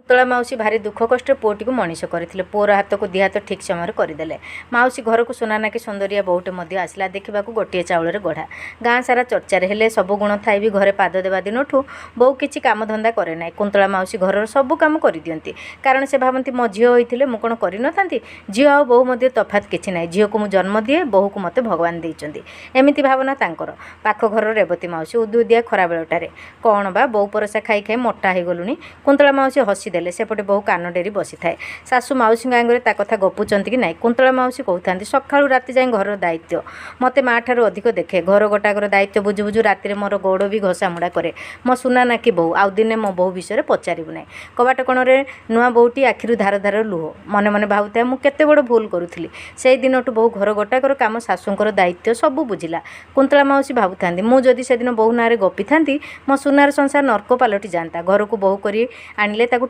କୁନ୍ତଳା ମାଉସୀ ଭାରି ଦୁଃଖ କଷ୍ଟରେ ପୁଅଟିକୁ ମଣିଷ କରିଥିଲେ। ପୁଅର ହାତକୁ ଦି ହାତ ଠିକ୍ ସମୟରେ କରିଦେଲେ। ମାଉସୀ ଘରକୁ ସୁନାନାକି ସୁନ୍ଦରିଆ ବୋହୂଟେ ମଧ୍ୟ ଆସିଲା, ଦେଖିବାକୁ ଗୋଟିଏ ଚାଉଳରେ ଗଢ଼ା। ଗାଁ ସାରା ଚର୍ଚ୍ଚାରେ। ହେଲେ ସବୁ ଗୁଣ ଥାଇ ବି ଘରେ ପାଦ ଦେବା ଦିନଠୁ ବୋଉ କିଛି କାମଧନ୍ଦା କରେ ନାହିଁ। କୁନ୍ତଳା ମାଉସୀ ଘରର ସବୁ କାମ କରିଦିଅନ୍ତି। କାରଣ ସେ ଭାବନ୍ତି ମୋ ଝିଅ ହୋଇଥିଲେ ମୁଁ କ'ଣ କରିନଥାନ୍ତି। ଝିଅ ଆଉ ବୋହୂ ମଧ୍ୟ ତଫାତ୍ କିଛି ନାହିଁ। ଝିଅକୁ ମୁଁ ଜନ୍ମ ଦିଏ, ବୋହୂକୁ ମୋତେ ଭଗବାନ ଦେଇଛନ୍ତି, ଏମିତି ଭାବନା ତାଙ୍କର। ପାଖ ଘରର ରେବତୀ ମାଉସୀ ଉଦୁଉଦିଆ ଖରାବେଳଟାରେ, କ'ଣ ବା ବୋଉ ପରସା ଖାଇ ଖାଇ ମୋଟା ହେଇଗଲୁଣି। କୁନ୍ତଳା ମାଉସୀ ହସିଦେଲେ। ସେପଟେ ବୋହୂ କାନ ଡେରି ବସିଥାଏ। ଶାଶୁ ମାଉସୀଙ୍କ ଆଗରେ ତା କଥା ଗପୁଛନ୍ତି କି ନାହିଁ। କୁନ୍ତଳା ମାଉସୀ କହୁଥାନ୍ତି, ସକାଳୁ ରାତି ଯାଏ ଘରର ଦାୟିତ୍ୱ ମୋତେ ମା ଠାରୁ ଅଧିକ ଦେଖେ। ଘର ଗୋଟାକର ଦାୟିତ୍ୱ ବୁଝୁ ବୁଝୁ ରାତିରେ ମୋର ଗୋଡ଼ ବି ଘଷାମୁଡ଼ା କରେ। ମୋ ସୁନା ନାକି ବୋହୂ। ଆଉ ଦିନେ ମୋ ବୋହୂ ବିଷୟରେ ପଚାରିବୁ ନାହିଁ। କବାଟ କୋଣରେ ନୂଆ ବୋହୂଟି ଆଖିରୁ ଧାର ଧାର ଲୁହ। ମନେ ମନେ ଭାବୁଥାଏ, ମୁଁ କେତେ ବଡ଼ ଭୁଲ କରୁଥିଲି। ସେଇ ଦିନଠୁ ବୋହୂ ଘର ଗୋଟାକର କାମ, ଶାଶୁଙ୍କର ଦାୟିତ୍ୱ ସବୁ ବୁଝିଲା। କୁନ୍ତଳା ମାଉସୀ ଭାବୁଥାନ୍ତି, ମୁଁ ଯଦି ସେଦିନ ବୋହୂ ନାଁରେ ଗପିଥାନ୍ତି, ମୋ ସୁନାର ସଂସାର ନର୍କ ପାଲଟି ଯାଆନ୍ତା। ଘରକୁ ବୋହୂ କରି ଆଣିଲେ ତାକୁ